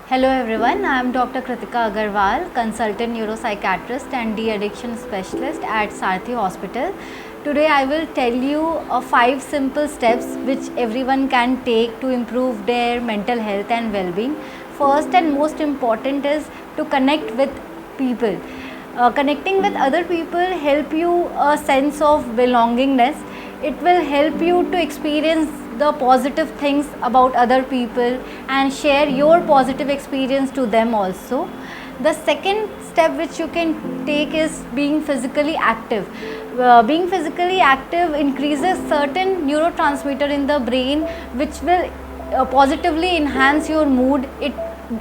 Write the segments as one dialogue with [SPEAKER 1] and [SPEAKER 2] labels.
[SPEAKER 1] Hello everyone, I am Dr. Kritika Agarwal, consultant neuropsychiatrist and de-addiction specialist at Sarathi Hospital. Today I will tell you 5 simple steps which everyone can take to improve their mental health and well-being. First and most important is to connect with people. Connecting with other people help you a sense of belongingness. It will help you to experience the positive things about other people and share your positive experience to them also. The second step which you can take is being physically active. Being physically active increases certain neurotransmitter in the brain which will positively enhance your mood. It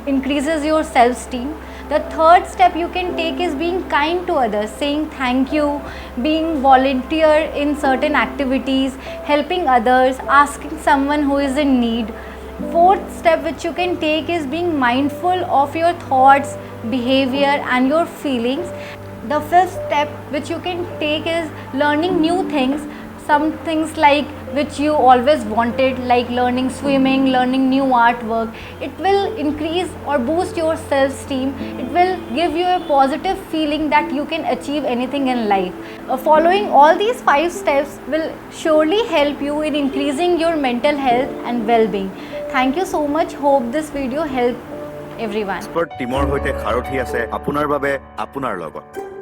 [SPEAKER 1] increases your self-esteem. The third step you can take is being kind to others, saying thank you, being volunteer in certain activities, helping others, asking someone who is in need. Fourth step which you can take is being mindful of your thoughts, behavior and your feelings. The fifth step which you can take is learning new things. Some things like which you always wanted, like learning swimming, learning new artwork. It will increase or boost your self-esteem. It will give you a positive feeling that you can achieve anything in life. Following all these 5 steps will surely help you in increasing your mental health and well-being. Thank you so much. Hope this video helped everyone.
[SPEAKER 2] টিমৰ সৈতে সাৰথি আছে আপোনাৰ বাবে আপোনাৰ লগত।